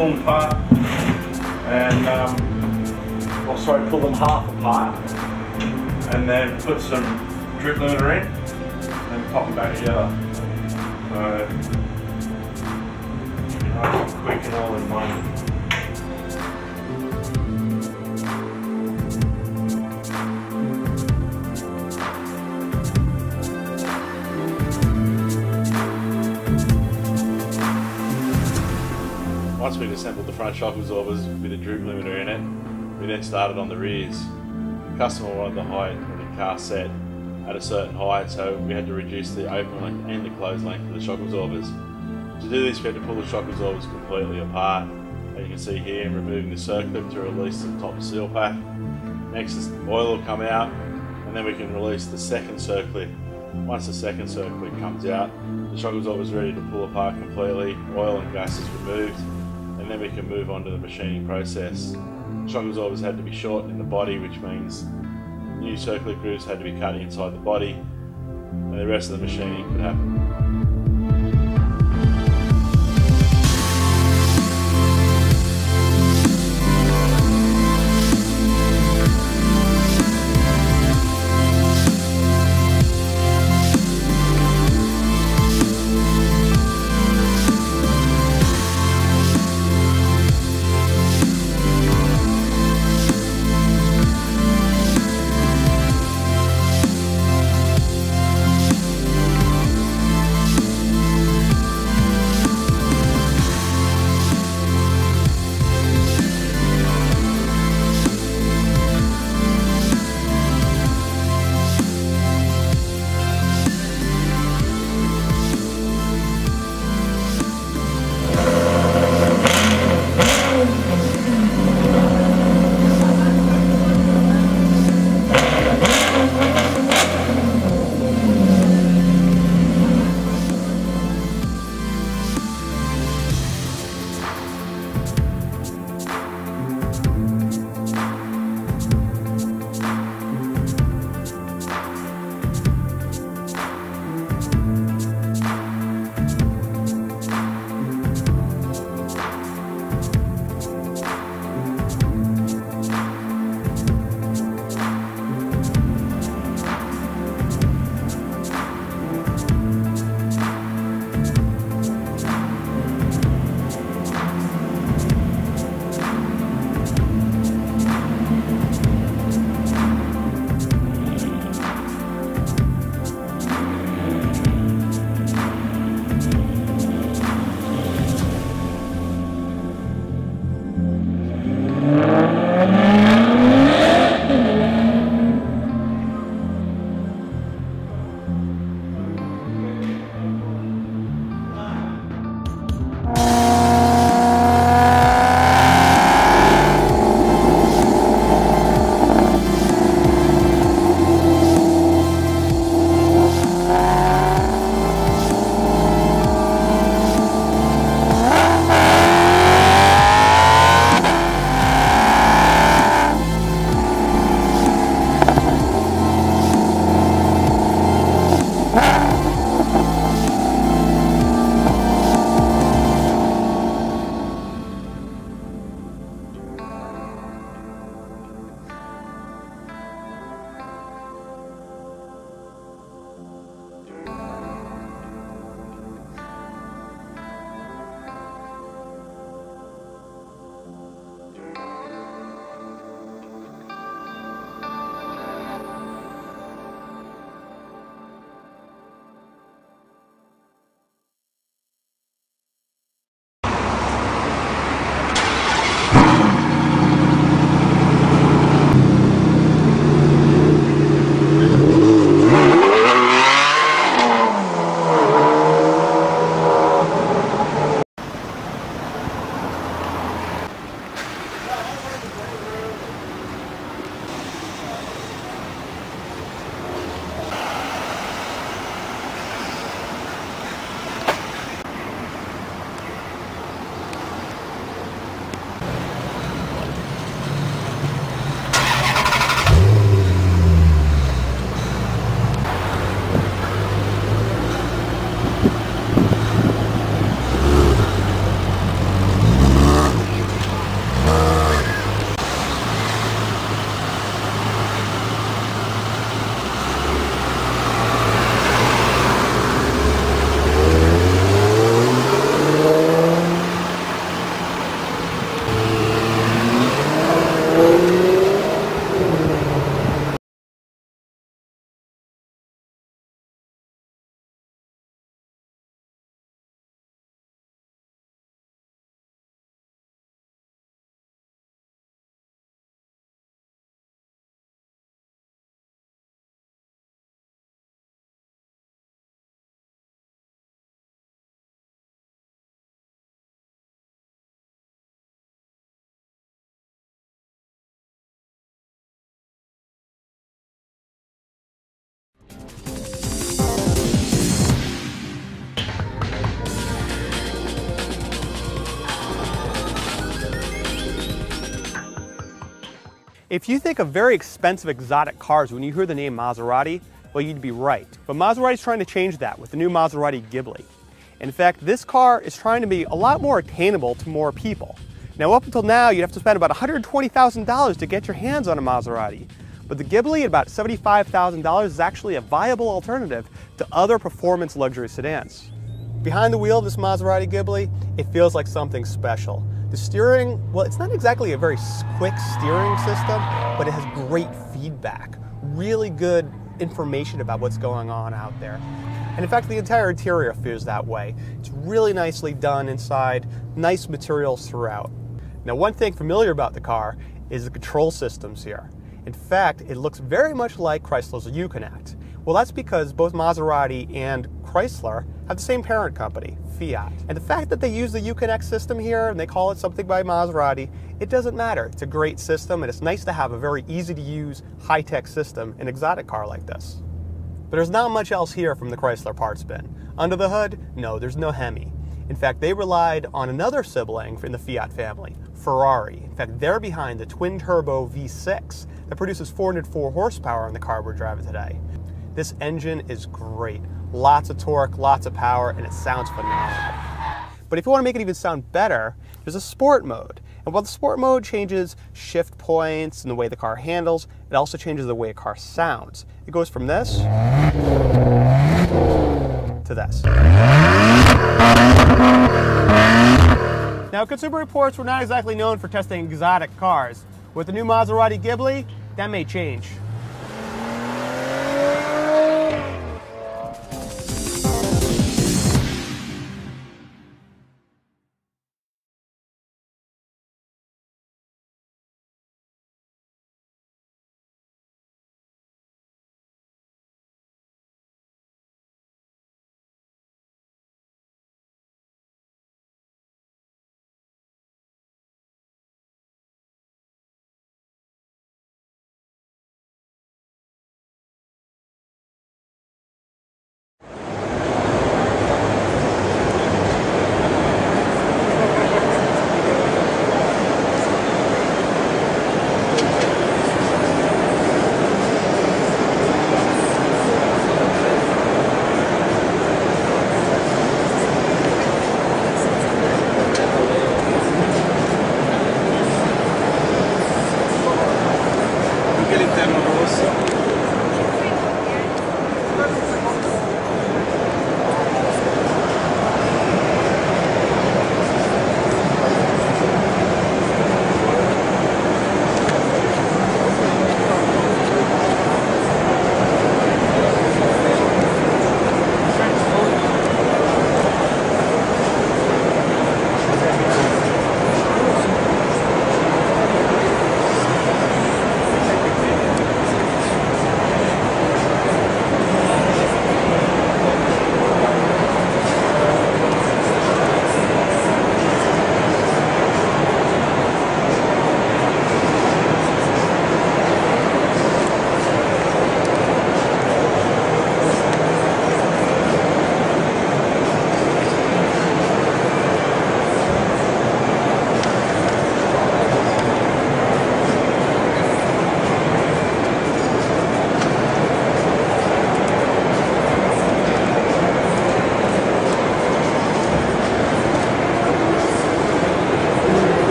pull them apart, and pull them half apart, and then put some drip limiter in, and pop them back together. So, nice and quick and all in one. Once we'd assembled the front shock absorbers with a droop limiter in it, we then started on the rears. The customer wanted the height of the car set at a certain height, so we had to reduce the open length and the closed length of the shock absorbers. To do this, we had to pull the shock absorbers completely apart. As you can see here, I'm removing the circlip to release the top seal pack. Next, the oil will come out, and then we can release the second circlip. Once the second circlip comes out, the shock absorber is ready to pull apart completely, oil and gas is removed, and then we can move on to the machining process. Shock absorbers had to be shortened in the body, which means new circlip grooves had to be cut inside the body, and the rest of the machining could happen. If you think of very expensive exotic cars when you hear the name Maserati, well, you'd be right. But Maserati's trying to change that with the new Maserati Ghibli. In fact, this car is trying to be a lot more attainable to more people. Now, up until now, you'd have to spend about $120,000 to get your hands on a Maserati. But the Ghibli at about $75,000 is actually a viable alternative to other performance luxury sedans. Behind the wheel of this Maserati Ghibli, it feels like something special. The steering, well, it's not exactly a very quick steering system, but it has great feedback, really good information about what's going on out there. And in fact, the entire interior feels that way. It's really nicely done inside, nice materials throughout. Now, one thing familiar about the car is the control systems here. In fact, it looks very much like Chrysler's Uconnect. Well, that's because both Maserati and Chrysler have the same parent company, Fiat. And the fact that they use the Uconnect system here and they call it something by Maserati, it doesn't matter. It's a great system, and it's nice to have a very easy-to-use, high-tech system in an exotic car like this. But there's not much else here from the Chrysler parts bin. Under the hood, no, there's no Hemi. In fact, they relied on another sibling in the Fiat family, Ferrari. In fact, they're behind the twin-turbo V6 that produces 404 horsepower in the car we're driving today. This engine is great. Lots of torque, lots of power, and it sounds phenomenal. But if you want to make it even sound better, there's a sport mode. And while the sport mode changes shift points and the way the car handles, it also changes the way a car sounds. It goes from this to this. Now, Consumer Reports were not exactly known for testing exotic cars. With the new Maserati Ghibli, that may change.